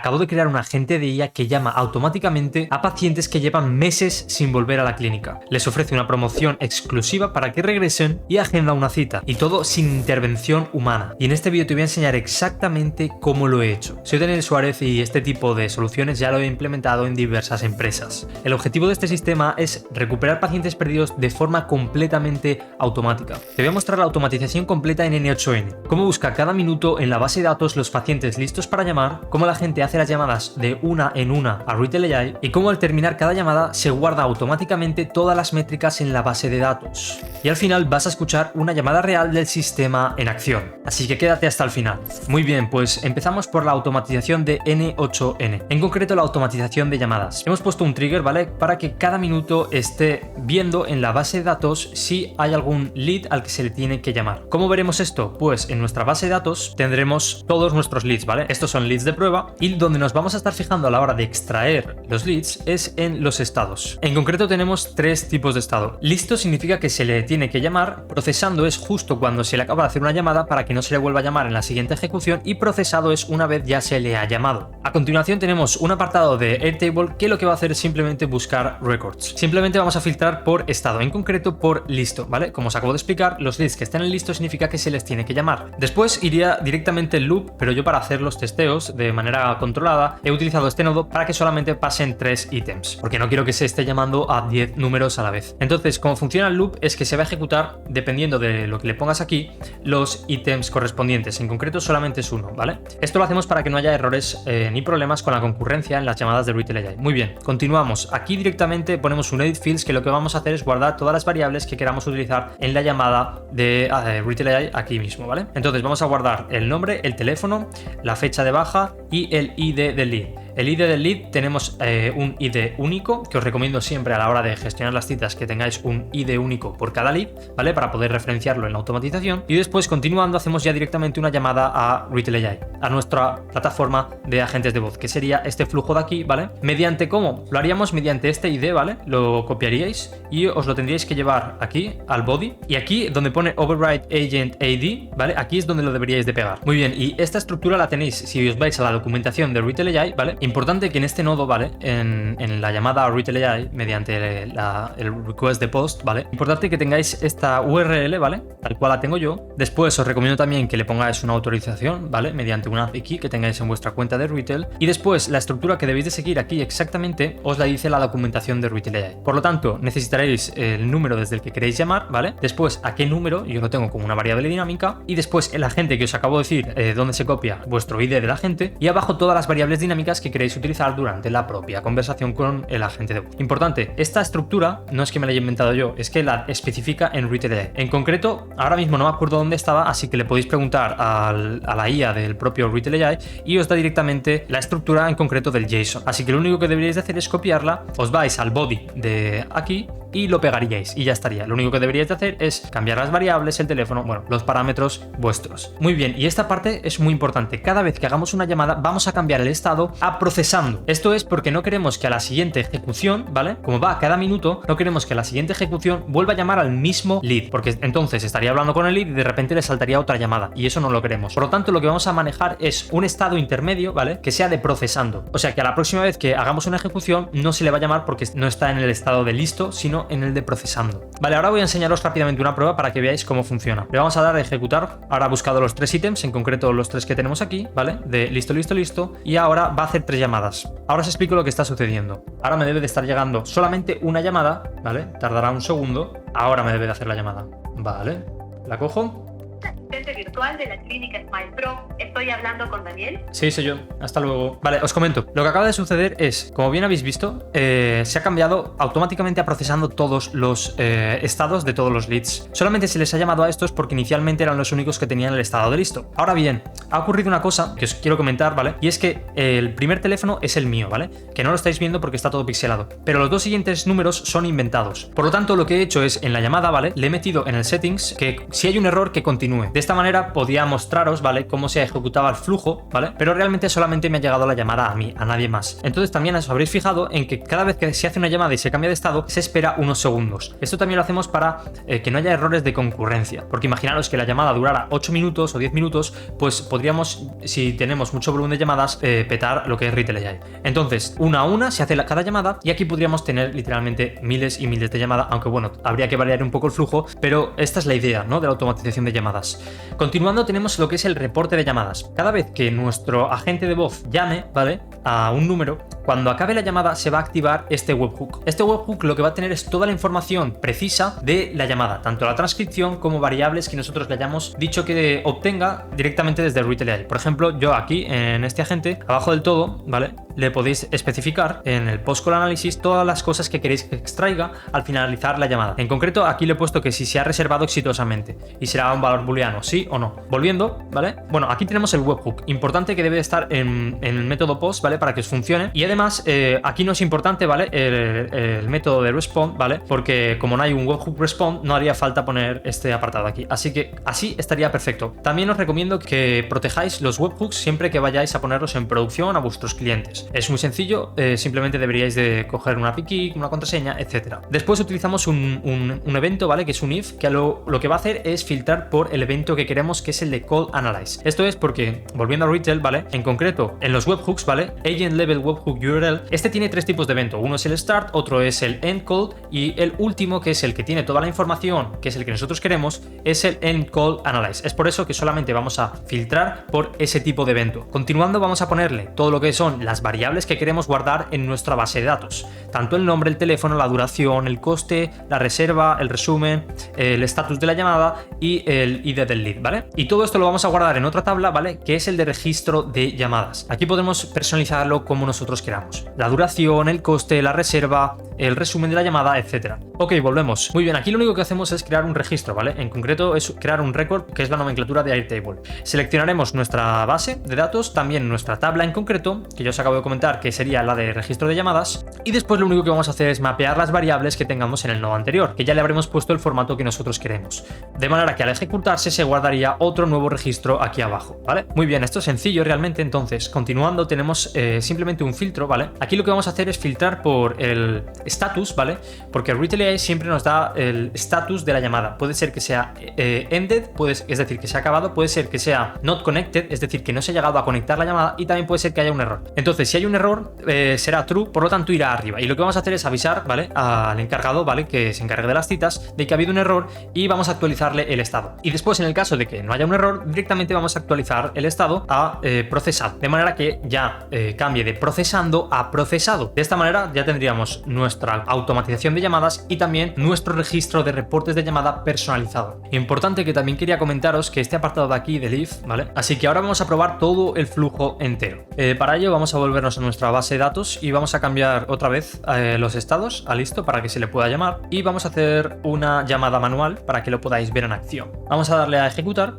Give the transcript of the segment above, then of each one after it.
acabo de crear un agente de IA que llama automáticamente a pacientes que llevan meses sin volver a la clínica. Les ofrece una promoción exclusiva para que regresen y agenda una cita, y todo sin intervención humana. Y en este vídeo te voy a enseñar exactamente cómo lo he hecho. Soy Daniel Suárez y este tipo de soluciones ya lo he implementado en diversas empresas. El objetivo de este sistema es recuperar pacientes perdidos de forma completamente automática. Te voy a mostrar la automatización completa en N8N, cómo busca cada minuto en la base de datos los pacientes listos para llamar, cómo la gente hace las llamadas de una en una a Retail AI y cómo al terminar cada llamada se guarda automáticamente todas las métricas en la base de datos. Y al final vas a escuchar una llamada real del sistema en acción. Así que quédate hasta el final. Muy bien, pues empezamos por la automatización de N8N. En concreto la automatización de llamadas. Hemos puesto un trigger, ¿vale? Para que cada minuto esté viendo en la base de datos si hay algún lead al que se le tiene que llamar. ¿Cómo veremos esto? Pues en nuestra base de datos tendremos todos nuestros leads, ¿vale? Estos son leads de prueba y donde nos vamos a estar fijando a la hora de extraer los leads es en los estados. En concreto tenemos tres tipos de estado. Listo significa que se le tiene que llamar, procesando es justo cuando se le acaba de hacer una llamada para que no se le vuelva a llamar en la siguiente ejecución y procesado es una vez ya se le ha llamado. A continuación tenemos un apartado de Airtable que lo que va a hacer es simplemente buscar records. Simplemente vamos a filtrar por estado, en concreto por listo, ¿vale? Como os acabo de explicar, los leads que estén en listo significa que se les tiene que llamar. Después iría directamente el loop, pero yo para hacer los testeos de manera controlada he utilizado este nodo para que solamente pasen 3 ítems, porque no quiero que se esté llamando a 10 números a la vez. Entonces, como funciona el loop es que se va a ejecutar, dependiendo de lo que le pongas aquí, los ítems correspondientes. En concreto solamente es uno, ¿vale? Esto lo hacemos para que no haya errores ni problemas con la concurrencia en las llamadas de Retail AI. Muy bien, continuamos. Aquí directamente ponemos un edit fields que lo que vamos a hacer es guardar todas las variables que queramos utilizar en la llamada de Retail AI aquí mismo, ¿vale? Entonces vamos a guardar el nombre, el teléfono, la fecha de baja y el ID del lead. El ID del lead tenemos un ID único, que os recomiendo siempre a la hora de gestionar las citas que tengáis un ID único por cada lead, ¿vale? Para poder referenciarlo en la automatización. Y después, continuando, hacemos ya directamente una llamada a Retail AI, a nuestra plataforma de agentes de voz, que sería este flujo de aquí, ¿vale? ¿Mediante cómo? Lo haríamos mediante este ID, ¿vale? Lo copiaríais y os lo tendríais que llevar aquí al body. Y aquí, donde pone Override Agent AD, ¿vale? Aquí es donde lo deberíais de pegar. Muy bien, y esta estructura la tenéis si os vais a la documentación de Retail AI, ¿vale? Importante que en este nodo, ¿vale? En la llamada a Retail AI mediante el request de post, ¿vale? Importante que tengáis esta URL, ¿vale? Tal cual la tengo yo. Después os recomiendo también que le pongáis una autorización, ¿vale? Mediante una API que tengáis en vuestra cuenta de Retail. Y después la estructura que debéis de seguir aquí exactamente os la dice la documentación de Retail AI. Por lo tanto, necesitaréis el número desde el que queréis llamar, ¿vale? Después a qué número, yo lo tengo como una variable dinámica. Y después el agente que os acabo de decir, dónde se copia vuestro ID del agente. Y abajo todas las variables dinámicas que queréis utilizar durante la propia conversación con el agente de voz. Importante, esta estructura no es que me la haya inventado yo, es que la especifica en Retail AI. En concreto, ahora mismo no me acuerdo dónde estaba, así que le podéis preguntar a la IA del propio Retail AI y os da directamente la estructura en concreto del JSON. Así que lo único que deberíais de hacer es copiarla, os vais al body de aquí y lo pegaríais y ya estaría. Lo único que deberíais de hacer es cambiar las variables, el teléfono, bueno, los parámetros vuestros. Muy bien, y esta parte es muy importante. Cada vez que hagamos una llamada vamos a cambiar el estado a procesando. Esto es porque no queremos que a la siguiente ejecución, ¿vale? Como va cada minuto, no queremos que a la siguiente ejecución vuelva a llamar al mismo lead, porque entonces estaría hablando con el lead y de repente le saltaría otra llamada y eso no lo queremos. Por lo tanto, lo que vamos a manejar es un estado intermedio, ¿vale? Que sea de procesando. O sea que a la próxima vez que hagamos una ejecución no se le va a llamar porque no está en el estado de listo, sino en el de procesando. Vale, ahora voy a enseñaros rápidamente una prueba para que veáis cómo funciona. Le vamos a dar a ejecutar. Ahora ha buscado los 3 ítems, en concreto los 3 que tenemos aquí, ¿vale? De listo, listo, listo. Y ahora va a hacer 3 llamadas. Ahora os explico lo que está sucediendo. Ahora me debe de estar llegando solamente una llamada, ¿vale? Tardará un segundo. Ahora me debe de hacer la llamada. Vale, la cojo. Asistente virtual de la clínica Smile Pro. ¿Estoy hablando con Daniel? Sí, soy yo. Hasta luego. Vale, os comento. Lo que acaba de suceder es, como bien habéis visto, se ha cambiado automáticamente a procesando todos los estados de todos los leads. Solamente se les ha llamado a estos porque inicialmente eran los únicos que tenían el estado de listo. Ahora bien, ha ocurrido una cosa que os quiero comentar, ¿vale? Y es que el primer teléfono es el mío, ¿vale? Que no lo estáis viendo porque está todo pixelado. Pero los 2 siguientes números son inventados. Por lo tanto, lo que he hecho es, en la llamada, ¿vale? Le he metido en el settings que si hay un error que continúe. De esta manera manera podía mostraros, ¿vale?, cómo se ejecutaba el flujo, ¿vale? Pero realmente solamente me ha llegado la llamada a mí, a nadie más. Entonces también os habréis fijado en que cada vez que se hace una llamada y se cambia de estado, se espera unos segundos. Esto también lo hacemos para que no haya errores de concurrencia, porque imaginaros que la llamada durara 8 minutos o 10 minutos, pues podríamos, si tenemos mucho volumen de llamadas, petar lo que es Retail AI. Entonces, una a una se hace cada llamada y aquí podríamos tener literalmente miles y miles de llamadas, aunque bueno, habría que variar un poco el flujo, pero esta es la idea, ¿no?, de la automatización de llamadas. Continuando, tenemos lo que es el reporte de llamadas. Cada vez que nuestro agente de voz llame, ¿vale?, a un número, cuando acabe la llamada se va a activar este webhook. Este webhook lo que va a tener es toda la información precisa de la llamada, tanto la transcripción como variables que nosotros le hayamos dicho que obtenga directamente desde Retail AI. Por ejemplo, yo aquí en este agente, abajo del todo, ¿vale?, le podéis especificar en el post-call analysis todas las cosas que queréis que extraiga al finalizar la llamada. En concreto, aquí le he puesto que si se ha reservado exitosamente y será un valor booleano, sí o no. Volviendo, ¿vale? Bueno, aquí tenemos el webhook. Importante que debe estar en el método post, ¿vale?, para que os funcione. Y además, aquí no es importante, ¿vale?, el método de respond, ¿vale?, porque como no hay un webhook respond, no haría falta poner este apartado aquí. Así que así estaría perfecto. También os recomiendo que protejáis los webhooks siempre que vayáis a ponerlos en producción a vuestros clientes. Es muy sencillo, simplemente deberíais de coger una API, una contraseña, etc. Después utilizamos un evento, ¿vale?, que es un if, que lo que va a hacer es filtrar por el evento que queremos, que es el de call analyze. Esto es porque, volviendo a Retail, ¿vale?, en concreto en los webhooks, ¿vale?, agent level webhook URL, este tiene tres tipos de evento. Uno es el start, otro es el end call y el último, que es el que tiene toda la información, que es el que nosotros queremos, es el end call analyze. Es por eso que solamente vamos a filtrar por ese tipo de evento. Continuando, vamos a ponerle todo lo que son las variables que queremos guardar en nuestra base de datos, tanto el nombre, el teléfono, la duración, el coste, la reserva, el resumen, el estatus de la llamada y el ID del lead, ¿vale? Y todo esto lo vamos a guardar en otra tabla, ¿vale?, que es el de registro de llamadas. Aquí podemos personalizarlo como nosotros queramos: la duración, el coste, la reserva, el resumen de la llamada, etcétera. Ok, volvemos. Muy bien, aquí lo único que hacemos es crear un registro, ¿vale? En concreto es crear un record, que es la nomenclatura de Airtable. Seleccionaremos nuestra base de datos, también nuestra tabla en concreto, que yo os acabo de comentar que sería la de registro de llamadas, y después lo único que vamos a hacer es mapear las variables que tengamos en el nodo anterior, que ya le habremos puesto el formato que nosotros queremos, de manera que al ejecutarse se guardaría otro nuevo registro aquí abajo, ¿vale? Muy bien, esto es sencillo realmente. Entonces, continuando, tenemos simplemente un filtro, ¿vale? Aquí lo que vamos a hacer es filtrar por el status, ¿vale?, porque Retail AI siempre nos da el status de la llamada. Puede ser que sea ended, es decir, que se ha acabado, puede ser que sea not connected, es decir, que no se ha llegado a conectar la llamada, y también puede ser que haya un error. Entonces, si hay un error, será true, por lo tanto irá arriba. Y lo que vamos a hacer es avisar, ¿vale?, al encargado, ¿vale?, que se encargue de las citas, de que ha habido un error, y vamos a actualizarle el estado. Y después, en el caso de que no haya un error, directamente vamos a actualizar el estado a procesado, de manera que ya cambie de procesando a procesado. De esta manera ya tendríamos nuestra automatización de llamadas y también nuestro registro de reportes de llamada personalizado. Importante que también quería comentaros que este apartado de aquí del if, ¿vale? Así que ahora vamos a probar todo el flujo entero. Para ello vamos a volvernos a nuestra base de datos y vamos a cambiar otra vez los estados a listo para que se le pueda llamar, y vamos a hacer una llamada manual para que lo podáis ver en acción. Vamos a darle a ejecutar.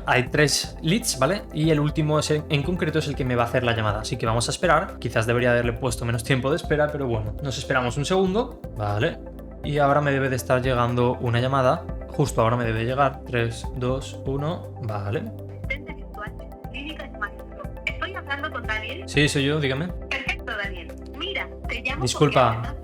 Hay 3 leads, ¿vale?, y el último en concreto es el que me va a hacer la llamada, así que vamos a esperar. Quizás debería haberle puesto menos tiempo de espera, pero bueno, nos esperamos un segundo, ¿vale? Y ahora me debe de estar llegando una llamada. Justo ahora me debe llegar. 3, 2, 1, vale. Estoy hablando con Daniel. Sí, soy yo, dígame. Perfecto, Daniel. Mira, te llamo. Disculpa,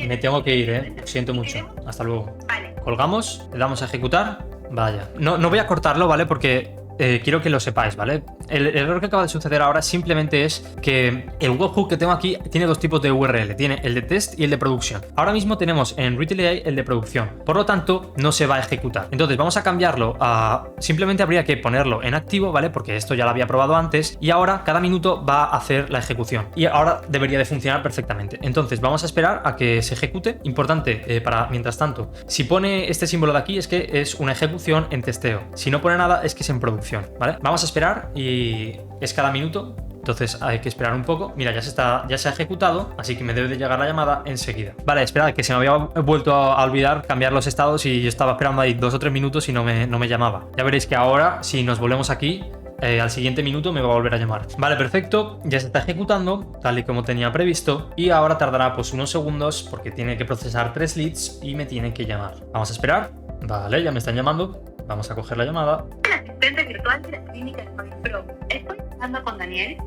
me tengo que ir, Lo siento mucho. Hasta luego. Vale. Colgamos, le damos a ejecutar. Vaya. No voy a cortarlo, ¿vale? Porque quiero que lo sepáis, ¿vale? El error que acaba de suceder ahora simplemente es que el webhook que tengo aquí tiene dos tipos de URL. Tiene el de test y el de producción. Ahora mismo tenemos en Retail AI el de producción. Por lo tanto, no se va a ejecutar. Entonces vamos a cambiarlo a... Simplemente habría que ponerlo en activo, ¿vale? Porque esto ya lo había probado antes. Y ahora cada minuto va a hacer la ejecución. Y ahora debería de funcionar perfectamente. Entonces vamos a esperar a que se ejecute. Importante para mientras tanto. Si pone este símbolo de aquí es que es una ejecución en testeo. Si no pone nada es que es en producción, ¿vale? Vamos a esperar y es cada minuto. Entonces hay que esperar un poco. Mira, ya se ha ejecutado, así que me debe de llegar la llamada enseguida. Vale, esperad, que se me había vuelto a olvidar cambiar los estados y yo estaba esperando ahí 2 o 3 minutos y no me llamaba. Ya veréis que ahora, si nos volvemos aquí, al siguiente minuto me va a volver a llamar. Vale, perfecto, ya se está ejecutando tal y como tenía previsto, y ahora tardará pues unos segundos porque tiene que procesar 3 leads y me tiene que llamar. Vamos a esperar. Vale, ya me están llamando. Vamos a coger la llamada. Hola, asistente virtual de la clínica Smile Pro. ¿Estoy hablando con Daniel?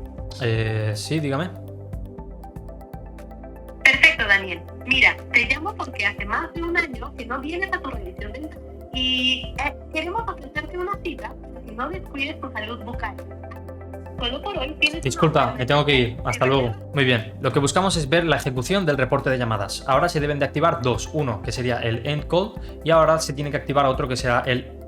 Sí, dígame. Perfecto, Daniel. Mira, te llamo porque hace más de un año que no vienes a tu revisión dental y queremos ofrecerte una cita para que no descuides tu salud bucal. Solo por hoy tienes... Disculpa, me tengo que ir. Hasta luego. Muy bien. Lo que buscamos es ver la ejecución del reporte de llamadas. Ahora se deben de activar dos. Uno, que sería el End Call, y ahora se tiene que activar otro que será el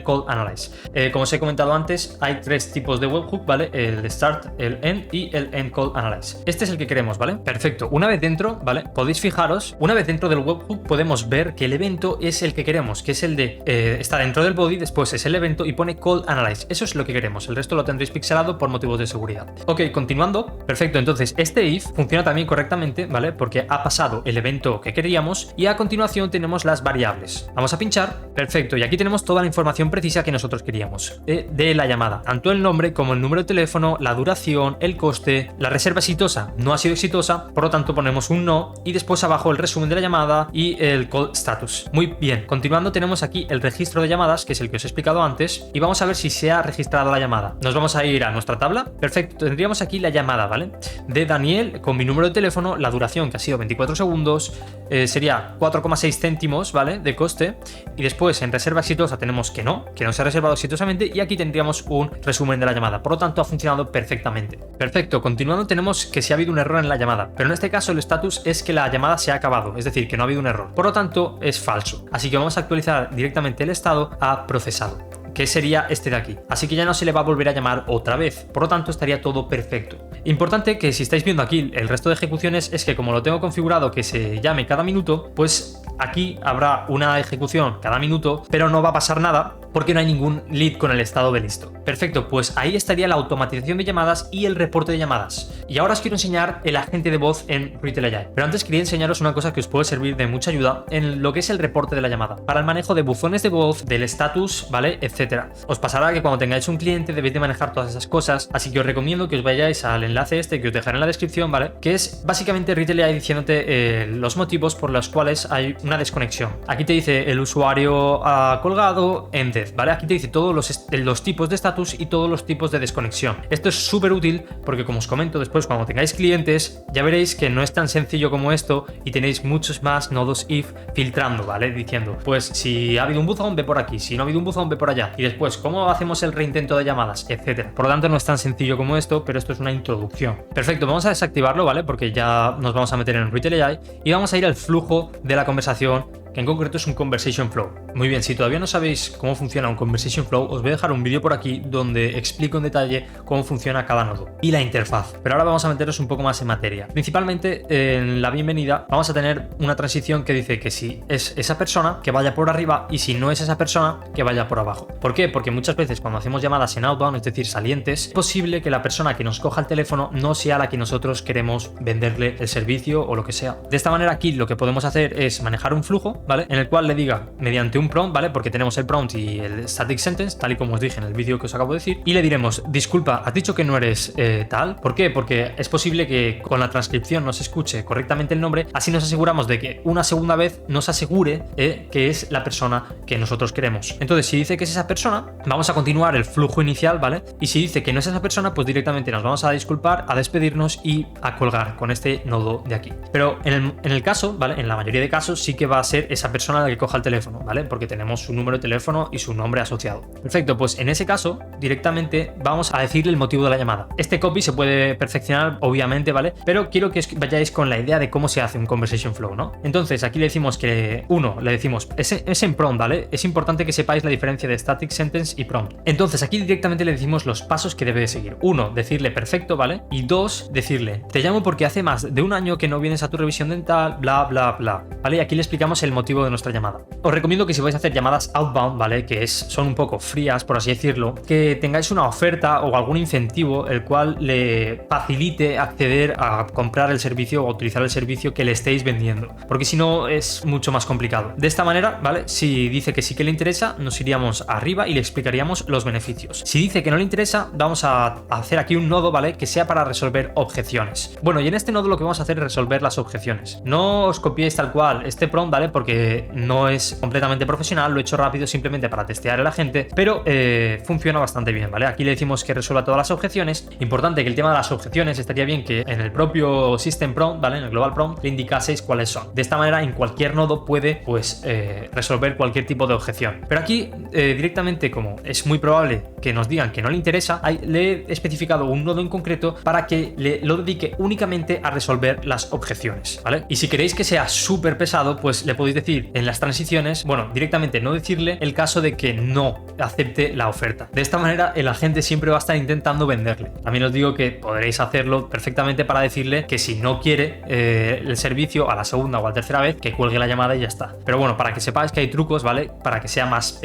Call Analyze. Como os he comentado antes, hay tres tipos de webhook, ¿vale? El Start, el End y el End Call Analyze. Este es el que queremos, ¿vale? Perfecto. Una vez dentro, ¿vale? Podéis fijaros, una vez dentro del webhook podemos ver que el evento es el que queremos, que es el de está dentro del body, después es el evento y pone Call Analyze. Eso es lo que queremos. El resto lo tendréis pixelado por motivos de seguridad. Ok, continuando. Perfecto. Entonces, este if funciona también correctamente, ¿vale? Porque ha pasado el evento que queríamos y a continuación tenemos las variables. Vamos a pinchar. Perfecto. Y aquí tenemos toda la información precisa que nosotros queríamos de la llamada, tanto el nombre como el número de teléfono, la duración, el coste, la reserva exitosa no ha sido exitosa, por lo tanto ponemos un no y después abajo el resumen de la llamada y el call status. Muy bien, continuando tenemos aquí el registro de llamadas, que es el que os he explicado antes, y vamos a ver si se ha registrado la llamada. Nos vamos a ir a nuestra tabla. Perfecto, tendríamos aquí la llamada, ¿vale? De Daniel con mi número de teléfono, la duración que ha sido 24 segundos, sería 4,6 céntimos, ¿vale? De coste, y después en reserva exitosa tenemos que no se ha reservado exitosamente, y aquí tendríamos un resumen de la llamada. Por lo tanto, ha funcionado perfectamente. Perfecto, continuando tenemos que si ha habido un error en la llamada, pero en este caso el status es que la llamada se ha acabado, es decir, que no ha habido un error. Por lo tanto, es falso. Así que vamos a actualizar directamente el estado a procesado, que sería este de aquí. Así que ya no se le va a volver a llamar otra vez, por lo tanto estaría todo perfecto. Importante que si estáis viendo aquí el resto de ejecuciones es que como lo tengo configurado que se llame cada minuto, pues aquí habrá una ejecución cada minuto, pero no va a pasar nada porque no hay ningún lead con el estado de listo. Perfecto, pues ahí estaría la automatización de llamadas y el reporte de llamadas. Y ahora os quiero enseñar el agente de voz en Retail AI. Pero antes quería enseñaros una cosa que os puede servir de mucha ayuda en lo que es el reporte de la llamada, para el manejo de buzones de voz, del estatus, ¿vale? Etcétera. Os pasará que cuando tengáis un cliente debéis de manejar todas esas cosas, así que os recomiendo que os vayáis al enlace este que os dejaré en la descripción, ¿vale? Que es básicamente Retail AI diciéndote los motivos por los cuales hay una desconexión. Aquí te dice el usuario ha colgado, ended, ¿vale? Aquí te dice todos los tipos de estatus y todos los tipos de desconexión. Esto es súper útil porque, como os comento después, cuando tengáis clientes, ya veréis que no es tan sencillo como esto y tenéis muchos más nodos if filtrando, ¿vale? Diciendo, pues si ha habido un buzón, ve por aquí, si no ha habido un buzón, ve por allá. Y después, ¿cómo hacemos el reintento de llamadas? Etcétera. Por lo tanto, no es tan sencillo como esto, pero esto es una introducción. Perfecto, vamos a desactivarlo, ¿vale? Porque ya nos vamos a meter en Retail AI y vamos a ir al flujo de la conversación, que en concreto es un Conversation Flow. Muy bien, si todavía no sabéis cómo funciona un Conversation Flow, os voy a dejar un vídeo por aquí donde explico en detalle cómo funciona cada nodo y la interfaz. Pero ahora vamos a meternos un poco más en materia. Principalmente en la bienvenida vamos a tener una transición que dice que si es esa persona, que vaya por arriba, y si no es esa persona, que vaya por abajo. ¿Por qué? Porque muchas veces cuando hacemos llamadas en outbound, es decir, salientes, es posible que la persona que nos coja el teléfono no sea la que nosotros queremos venderle el servicio o lo que sea. De esta manera aquí lo que podemos hacer es manejar un flujo, ¿vale? En el cual le diga mediante un prompt, ¿vale? Porque tenemos el prompt y el static sentence, tal y como os dije en el vídeo que os acabo de decir, y le diremos, disculpa, has dicho que no eres tal. ¿Por qué? Porque es posible que con la transcripción no se escuche correctamente el nombre, así nos aseguramos de que una segunda vez nos asegure que es la persona que nosotros queremos. Entonces, si dice que es esa persona, vamos a continuar el flujo inicial, ¿vale? Y si dice que no es esa persona, pues directamente nos vamos a disculpar, a despedirnos y a colgar con este nodo de aquí. Pero en el caso, ¿vale? En la mayoría de casos sí que va a ser esa persona la que coja el teléfono, ¿vale? Porque tenemos su número de teléfono y su nombre asociado. Perfecto, pues en ese caso directamente vamos a decirle el motivo de la llamada. Este copy se puede perfeccionar, obviamente, ¿vale? Pero quiero que os vayáis con la idea de cómo se hace un conversation flow, ¿no? Entonces aquí le decimos que le decimos es en prompt, ¿vale? Es importante que sepáis la diferencia de static sentence y prompt. Entonces aquí directamente le decimos los pasos que debe de seguir. 1, decirle perfecto, ¿vale? Y 2, decirle te llamo porque hace más de un año que no vienes a tu revisión dental, bla, bla, bla, ¿vale? Y aquí le explicamos el motivo de nuestra llamada. Os recomiendo que si vais a hacer llamadas outbound, ¿vale? Que son un poco frías, por así decirlo, que tengáis una oferta o algún incentivo el cual le facilite acceder a comprar el servicio o a utilizar el servicio que le estéis vendiendo, porque si no es mucho más complicado. De esta manera, ¿vale? Si dice que sí que le interesa, nos iríamos arriba y le explicaríamos los beneficios. Si dice que no le interesa, vamos a hacer aquí un nodo, ¿vale? Que sea para resolver objeciones. Bueno, y en este nodo lo que vamos a hacer es resolver las objeciones. No os copiéis tal cual este prompt, ¿vale? Porque no es completamente profesional, lo he hecho rápido simplemente para testear a la gente, pero funciona bastante bien, ¿vale? Aquí le decimos que resuelva todas las objeciones. Importante que el tema de las objeciones estaría bien que en el propio System Prompt, ¿vale? En el Global Prompt le indicaseis cuáles son. De esta manera en cualquier nodo puede pues resolver cualquier tipo de objeción. Pero aquí directamente, como es muy probable que nos digan que no le interesa, le he especificado un nodo en concreto para que lo dedique únicamente a resolver las objeciones, ¿vale? Y si queréis que sea súper pesado, pues le podéis decir en las transiciones, bueno, directamente no decirle el caso de que no acepte la oferta. De esta manera el agente siempre va a estar intentando venderle. También os digo que podréis hacerlo perfectamente para decirle que si no quiere el servicio a la segunda o a la tercera vez, que cuelgue la llamada y ya está. Pero bueno, para que sepáis que hay trucos, ¿vale? Para que sea más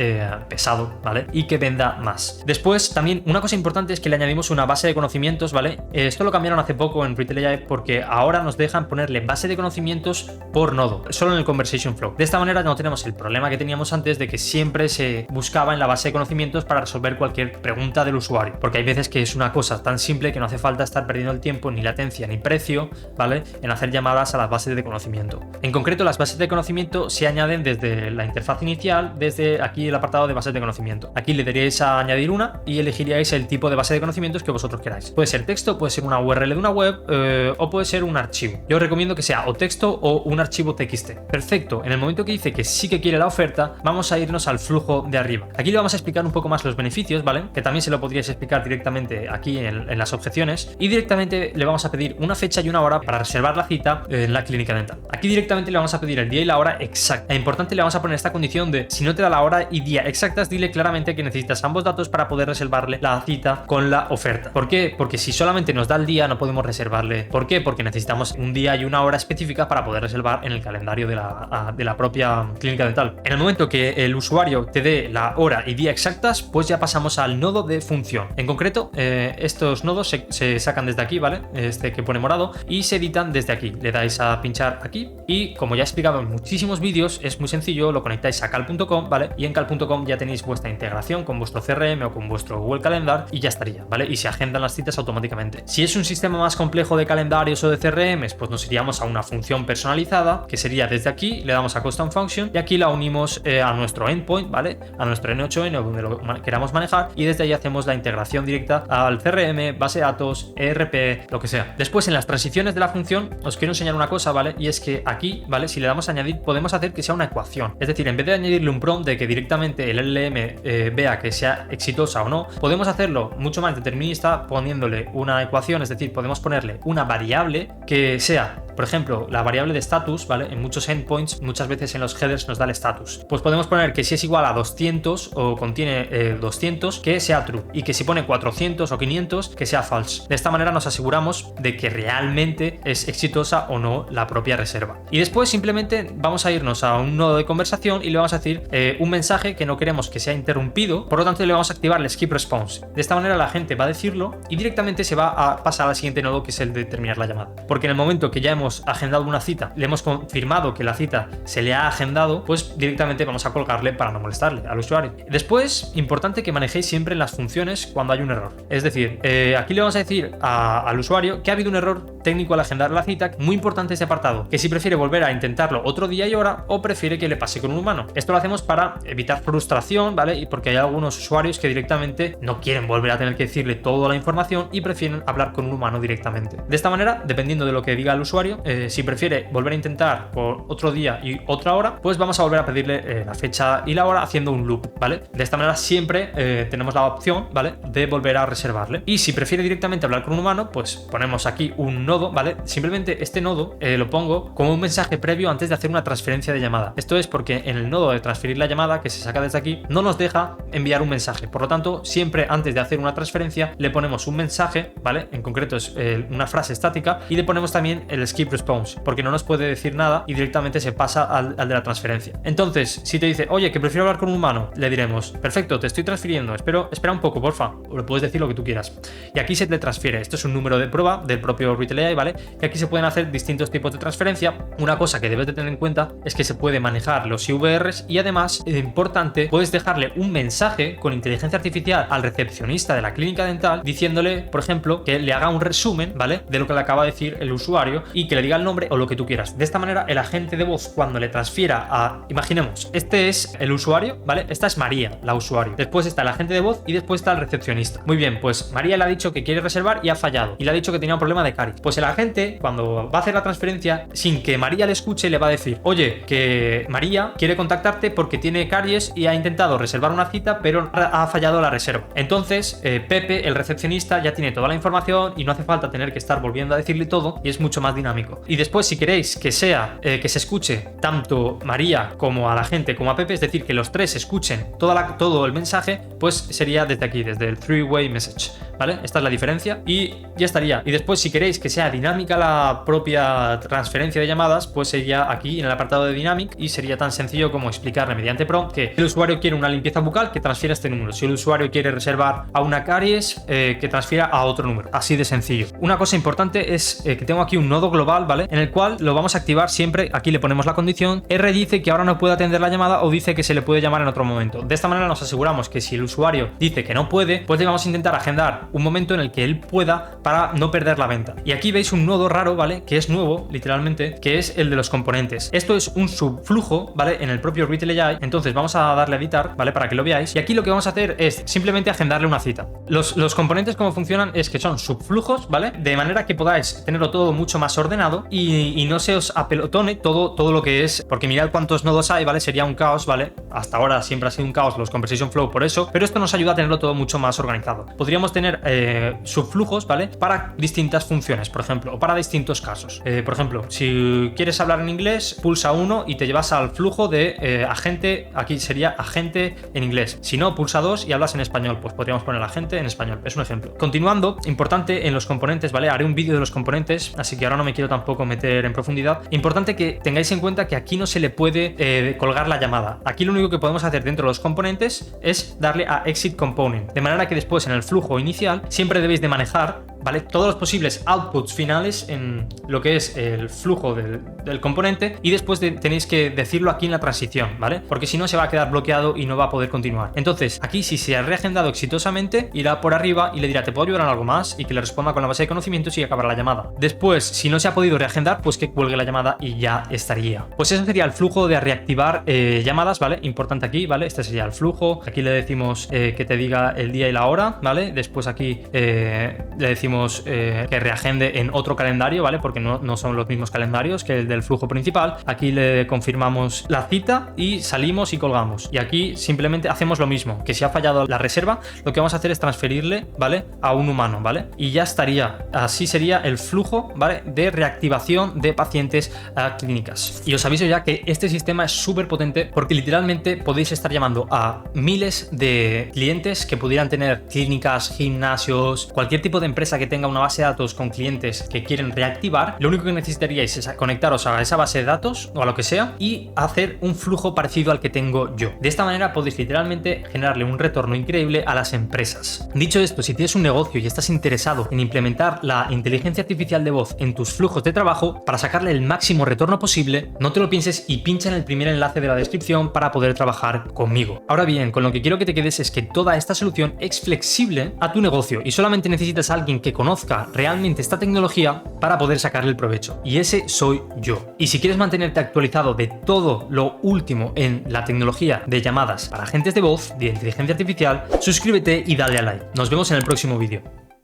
pesado, ¿vale? Y que venda más. Después, también una cosa importante es que le añadimos una base de conocimientos, ¿vale? Esto lo cambiaron hace poco en Retail AI porque ahora nos dejan ponerle base de conocimientos por nodo, solo en el Conversation Flow. De esta manera no tenemos el problema que teníamos antes de que siempre se buscaba en la base de conocimientos para resolver cualquier pregunta del usuario, porque hay veces que es una cosa tan simple que no hace falta estar perdiendo el tiempo, ni latencia, ni precio, ¿vale? En hacer llamadas a las bases de conocimiento. En concreto, las bases de conocimiento se añaden desde la interfaz inicial, desde aquí el apartado de bases de conocimiento. Aquí le daríais a añadir una y elegiríais el tipo de base de conocimientos que vosotros queráis. Puede ser texto, puede ser una URL de una web o puede ser un archivo. Yo os recomiendo que sea o texto o un archivo TXT. Perfecto, en el momento que dice que sí que quiere la oferta, vamos a irnos al flujo de arriba. Aquí le vamos a explicar un poco más los beneficios, ¿vale? Que también se lo podríais explicar directamente aquí en las objeciones, y directamente le vamos a pedir una fecha y una hora para reservar la cita en la clínica dental. Aquí directamente le vamos a pedir el día y la hora exacta. Es importante, le vamos a poner esta condición de si no te da la hora y día exactas, dile claramente que necesitas ambos datos para poder reservarle la cita con la oferta. ¿Por qué? Porque si solamente nos da el día no podemos reservarle. ¿Por qué? Porque necesitamos un día y una hora específica para poder reservar en el calendario de la propia clínica dental. En el momento que el usuario te dé la hora y día exactas, pues ya pasamos al nodo de función. En concreto, estos nodos se sacan desde aquí, ¿vale? Este que pone morado, y se editan desde aquí. Le dais a pinchar aquí y, como ya he explicado en muchísimos vídeos, es muy sencillo, lo conectáis a cal.com, ¿vale? Y en cal.com ya tenéis vuestra integración con vuestro CRM o con vuestro Google Calendar y ya estaría, ¿vale? Y se agendan las citas automáticamente. Si es un sistema más complejo de calendarios o de CRMs, pues nos iríamos a una función personalizada, que sería desde aquí, le damos a Custom Function y aquí la unimos a nuestro endpoint, ¿vale? A nuestro N8N o donde lo queramos manejar, y desde ahí hacemos la integración directa al CRM, base de datos, ERP, lo que sea. Después, en las transiciones de la función, os quiero enseñar una cosa, ¿vale? Y es que aquí, ¿vale? Si le damos a añadir, podemos hacer que sea una ecuación. Es decir, en vez de añadirle un prompt de que directamente el LLM vea que sea exitosa o no, podemos hacerlo mucho más determinista poniéndole una ecuación, es decir, podemos ponerle una variable que sea, por ejemplo, la variable de status, ¿vale? En muchos endpoints, muchas veces en los headers nos da el status. Pues podemos poner que si es igual a 200 o contiene 200, que sea true, y que si pone 400 o 500, que sea false. De esta manera nos aseguramos de que realmente es exitosa o no la propia reserva. Y después simplemente vamos a irnos a un nodo de conversación y le vamos a decir un mensaje que no queremos que sea interrumpido, por lo tanto le vamos a activar el skip response. De esta manera la gente va a decirlo y directamente se va a pasar al siguiente nodo, que es el de terminar la llamada. Porque en el momento que ya hemos agendado una cita, le hemos confirmado que la cita se le ha agendado, pues directamente vamos a colgarle para no molestarle al usuario. Después, importante que manejéis siempre las funciones cuando hay un error. Es decir, aquí le vamos a decir al usuario que ha habido un error técnico al agendar la cita. Muy importante este apartado, que si prefiere volver a intentarlo otro día y hora o prefiere que le pase con un humano. Esto lo hacemos para evitar frustración, ¿vale? Y porque hay algunos usuarios que directamente no quieren volver a tener que decirle toda la información y prefieren hablar con un humano directamente. De esta manera, dependiendo de lo que diga el usuario, si prefiere volver a intentar por otro día y otra hora, pues vamos a volver a pedirle la fecha y la hora haciendo un loop, ¿vale? De esta manera siempre tenemos la opción, ¿vale? De volver a reservarle. Y si prefiere directamente hablar con un humano, pues ponemos aquí un nodo, ¿vale? Simplemente este nodo lo pongo como un mensaje previo antes de hacer una transferencia de llamada. Esto es porque en el nodo de transferir la llamada, que se saca desde aquí, no nos deja enviar un mensaje. Por lo tanto, siempre antes de hacer una transferencia le ponemos un mensaje, ¿vale? En concreto es una frase estática, y le ponemos también el skip response, porque no nos puede decir nada y directamente se pasa al de la transferencia. Entonces, si te dice, oye, que prefiero hablar con un humano, le diremos, perfecto, te estoy transfiriendo, espera un poco, porfa, o le puedes decir lo que tú quieras. Y aquí se te transfiere. Esto es un número de prueba del propio Retail AI, ¿vale? Y aquí se pueden hacer distintos tipos de transferencia. Una cosa que debes de tener en cuenta es que se puede manejar los IVRs, y además, importante, puedes dejarle un mensaje con inteligencia artificial al recepcionista de la clínica dental diciéndole, por ejemplo, que le haga un resumen, ¿vale? De lo que le acaba de decir el usuario y que le diga el nombre o lo que tú quieras. De esta manera, el agente de voz, cuando le transfiera a... Imaginemos, este es el usuario, ¿vale? Esta es María, la usuario. Después está el agente de voz y después está el recepcionista. Muy bien, pues María le ha dicho que quiere reservar y ha fallado. Y le ha dicho que tenía un problema de caries. Pues el agente, cuando va a hacer la transferencia, sin que María le escuche, le va a decir: oye, que María quiere contactarte porque tiene caries y ha intentado reservar una cita, pero ha fallado la reserva. Entonces, Pepe, el recepcionista, ya tiene toda la información y no hace falta tener que estar volviendo a decirle todo, y es mucho más dinámico. Y después, si queréis que sea que se escuche tanto María como a la gente como a Pepe, es decir, que los tres escuchen todo el mensaje, pues sería desde aquí, desde el three-way message, ¿vale? Esta es la diferencia y ya estaría. Y después, si queréis que sea dinámica la propia transferencia de llamadas, pues sería aquí en el apartado de Dynamic, y sería tan sencillo como explicarle mediante prompt que el usuario quiere una limpieza bucal, que transfiera este número. Si el usuario quiere reservar a una caries, que transfiera a otro número. Así de sencillo. Una cosa importante es que tengo aquí un nodo global, ¿vale? En el cual lo vamos a activar siempre. Aquí le ponemos la condición. R dice que ahora no puede atender la llamada o dice que se le puede llamar en otro momento. De esta manera nos aseguramos que si el usuario dice que no puede, pues le vamos a intentar agendar un momento en el que él pueda para no perder la venta. Y aquí veis un nodo raro, ¿vale? Que es nuevo, literalmente, que es el de los componentes. Esto es un subflujo, ¿vale? En el propio Retail AI. Entonces vamos a darle a editar, ¿vale? Para que lo veáis. Y aquí lo que vamos a hacer es simplemente agendarle una cita. Los componentes, como funcionan, es que son subflujos, ¿vale? De manera que podáis tenerlo todo mucho más ordenado y no se os apelotone todo lo que es, porque mirad cuántos nodos hay, ¿vale? Sería un caos, ¿vale? Hasta ahora siempre ha sido un caos los Conversation Flow por eso, pero esto nos ayuda a tenerlo todo mucho más organizado. Podríamos tener subflujos, ¿vale? Para distintas funciones, por ejemplo, o para distintos casos. Por ejemplo, si quieres hablar en inglés, pulsa 1 y te llevas al flujo de agente, aquí sería agente en inglés. Si no, pulsa 2 y hablas en español, pues podríamos poner agente en español. Es un ejemplo. Continuando, importante en los componentes, ¿vale? Haré un vídeo de los componentes, así que ahora no me quiero tampoco meter en profundidad. Importante que tengáis en cuenta que aquí no se le puede colgar la llamada. Aquí lo único que podemos hacer dentro de los componentes es darle a Exit Component, de manera que después en el flujo inicial siempre debéis de manejar, ¿vale? Todos los posibles outputs finales en lo que es el flujo del componente, y después tenéis que decirlo aquí en la transición, ¿vale? Porque si no se va a quedar bloqueado y no va a poder continuar. Entonces aquí, si se ha reagendado exitosamente, irá por arriba y le dirá: ¿te puedo ayudar en algo más? Y que le responda con la base de conocimientos y acabará la llamada. Después, si no se ha podido reagendar, pues que cuelgue la llamada y ya estaría. Pues eso sería el flujo de reactivar llamadas, ¿vale? Importante aquí, ¿vale? Este sería el flujo. Aquí le decimos que te diga el día y la hora, ¿vale? Después aquí le decimos que reagende en otro calendario, ¿vale? Porque no son los mismos calendarios que el del flujo principal. Aquí le confirmamos la cita y salimos y colgamos. Y aquí simplemente hacemos lo mismo, que si ha fallado la reserva, lo que vamos a hacer es transferirle, ¿vale? A un humano, ¿vale? Y ya estaría. Así sería el flujo, ¿vale? De reactivación de pacientes a clínicas. Y os aviso ya que este sistema es súper potente, porque literalmente podéis estar llamando a miles de clientes que pudieran tener clínicas, gimnasios, cualquier tipo de empresa que tenga una base de datos con clientes que quieren reactivar. Lo único que necesitaríais es conectaros a esa base de datos o a lo que sea y hacer un flujo parecido al que tengo yo. De esta manera podéis literalmente generarle un retorno increíble a las empresas. Dicho esto, si tienes un negocio y estás interesado en implementar la inteligencia artificial de voz en tus flujos de trabajo para sacarle el máximo retorno posible, no te lo pienses y pincha en el primer enlace de la descripción para poder trabajar conmigo. Ahora bien, con lo que quiero que te quedes es que toda esta solución es flexible a tu negocio y solamente necesitas a alguien que conozca realmente esta tecnología para poder sacarle el provecho. Y ese soy yo. Y si quieres mantenerte actualizado de todo lo último en la tecnología de llamadas para agentes de voz, de inteligencia artificial, suscríbete y dale a like. Nos vemos en el próximo vídeo.